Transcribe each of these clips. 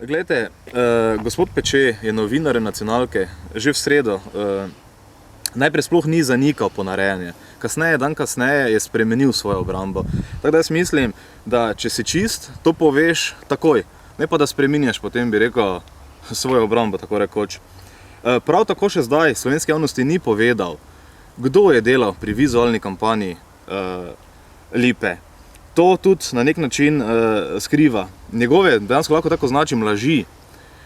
Glejte, gospod Peče je novinar nacionalke že v sredo. Najprej sploh ni zanikal ponarejanje. Dan kasneje je spremenil svojo obrambo. Tako da jaz mislim, da če si čist, to poveš takoj. Ne pa da spreminjaš, potem bi rekel svojo obrambo, tako rekoč. Prav tako še zdaj slovenski javnosti ni povedal, kdo je delal pri vizualni kampanji Lipe. To tudi na nek način skriva. Njegove, dejansko lahko tako označim, laži,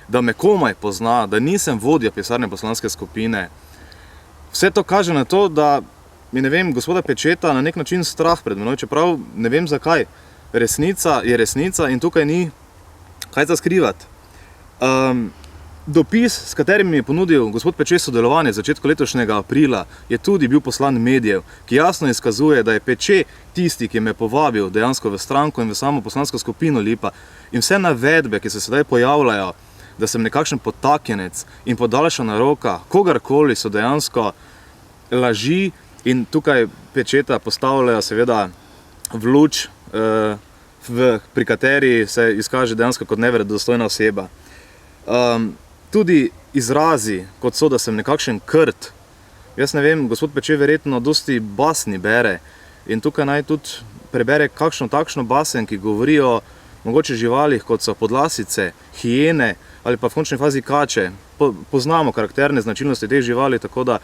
da me komaj pozna, da nisem vodja pisarne poslanske skupine. Vse to kaže na to, da mi, ne vem, gospoda Pečeta na nek način strah pred menoj, čeprav ne vem zakaj. Resnica je resnica in tukaj ni kaj za skrivati. Dopis, s katerim mi je ponudil gospod Peče sodelovanje v začetku letošnjega aprila, je tudi bil poslan medijev, ki jasno izkazuje, da je Peče tisti, ki me je povabil dejansko v stranko in v samo poslansko skupino Lipa. In vse navedbe, ki se sedaj pojavljajo, da sem nekakšen podtaknjenec in podaljšana roka, kogarkoli, so dejansko laži in tukaj Pečeta postavljajo seveda v luč, pri kateri se izkaže dejansko kot neverodostojna oseba. Tudi izrazi, kot so, da sem nekakšen krt. Jaz ne vem, gospod Peče verjetno dosti basni bere in tukaj naj tudi prebere kakšno takšno basen, ki govori o mogoče živalih, kot so podlasice, hijene ali pa v končni fazi kače. Poznamo karakterne značilnosti teh živali, tako da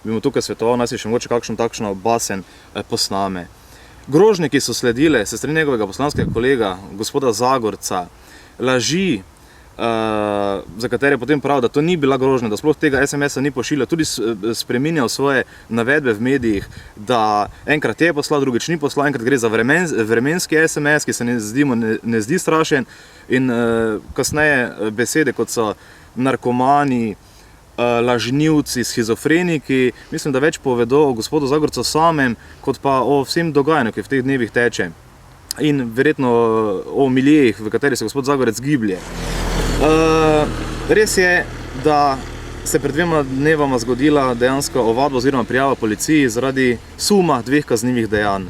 bi mu tukaj svetoval, naj si še mogoče kakšno takšno basen posname. Grožnje, ki so sledile se strani njegovega poslanskega kolega, gospoda Zagorca, laži, za katere potem pravi, da to ni bila grožnja, da sploh tega SMS-a ni pošiljal, tudi spreminjal svoje navedbe v medijih, da enkrat je poslal, drugič ni poslal, enkrat gre za vremenski SMS, ki se ne zdi strašen, in kasneje besede, kot so narkomani, lažnivci, shizofreniki, mislim, da več povedo o gospodu Zagorcu samem, kot pa o vsem dogajanju, ki v teh dnevih teče. In verjetno o milijejih, v kateri se gospod Zagorec giblje. Res je, da se pred 2 dnevama zgodila dejansko ovadba oziroma prijava policiji zaradi suma 2 kaznivih dejanj.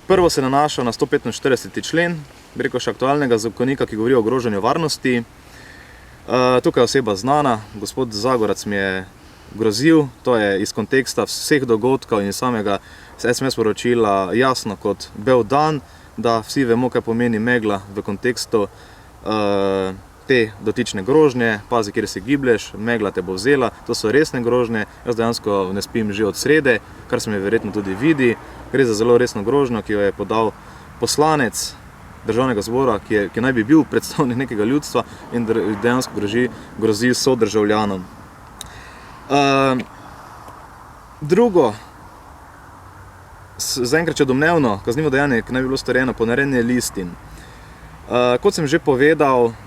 Prvo se nanaša na 145. člen, bi rekel še aktualnega zakonika, ki govori o ogrožanju varnosti. Tukaj je oseba znana, gospod Zagorec mi je grozil, to je iz konteksta vseh dogodkov in samega SMS poročila jasno kot bel dan, da vsi vemo, kaj pomeni megla v kontekstu te dotične grožnje. Pazi, kjer se giblješ, megla te bo vzela, to so resne grožnje. Jaz dejansko ne spim že od srede, kar se mi verjetno tudi vidi. Gre za zelo resno grožnjo, ki jo je podal poslanec Državnega zbora, ki naj bi bil predstavnik nekega ljudstva in dejansko grozi sodržavljanom. Drugo, zaenkrat še domnevno kaznivo dejanje, ki naj bi bilo storjeno, ponarejanje listin. Kot sem že povedal,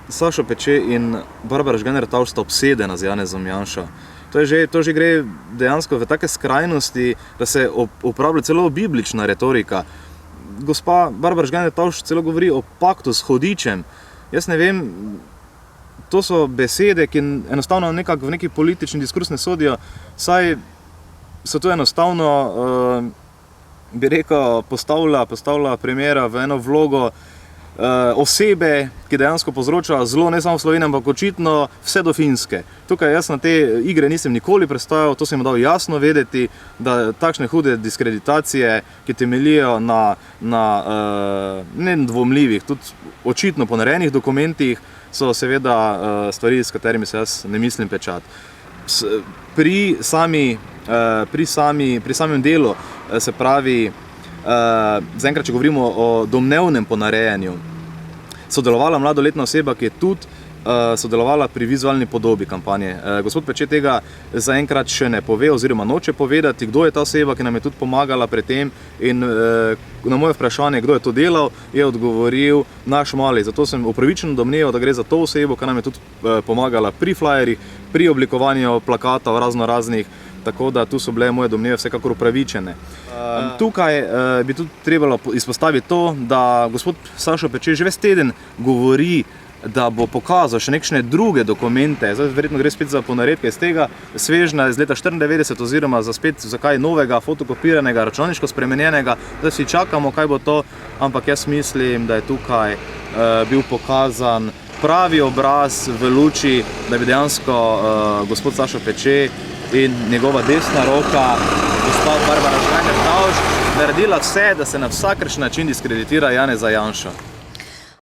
Sašo Peče in Barbara Žgajner-Tavš sta obsedena z Janezom Janšo. To že gre dejansko v take skrajnosti, da se uporablja celo biblična retorika. Gospa Barbara Žgajner-Tavš celo govori o paktu s hudičem. Jaz ne vem, to so besede, ki enostavno nekako v neki politični diskurs ne sodijo, saj so to enostavno, bi rekel, postavlja primera v eno vlogo osebe, ki dejansko povzroča zlo ne samo v Sloveniji, ampak očitno vse do Finske. Tukaj jaz na te igre nisem nikoli prestajal, to sem jim dal jasno vedeti, da takšne hude diskreditacije, ki temeljijo na nedvomljivih, tudi očitno ponarejenih dokumentih, so seveda stvari, s katerimi se jaz ne mislim pečati. Pri samem delu, se pravi, zaenkrat, če govorimo o domnevnem ponarejanju, sodelovala mladoletna oseba, ki je tudi sodelovala pri vizualni podobi kampanje. Gospod Peče tega zaenkrat še ne pove oziroma noče povedati, kdo je ta oseba, ki nam je tudi pomagala pri tem, in na moje vprašanje, kdo je to delal, je odgovoril naš mali. Zato sem upravičeno domneval, da gre za to osebo, ki nam je tudi pomagala pri flyerjih, pri oblikovanju plakatov raznoraznih, tako da tu so bile moje domneve vsekakor upravičene. Tukaj bi tudi trebalo izpostaviti to, da gospod Sašo Peče že ves teden govori da bo pokazal še nekšne druge dokumente, zdaj verjetno gre spet za ponaredke iz tega svežnja iz leta 94 oziroma za spet za kaj novega, fotokopiranega, računalniško spremenjenega, zdaj vsi čakamo, kaj bo to, ampak jaz mislim, da je tukaj bil pokazan pravi obraz v luči, da bi dejansko gospod Sašo Peče in njegova desna roka, gospod Barbara Žganjar-Kavč, naredila vse, da se na vsakršen način diskreditira Janeza Janšo.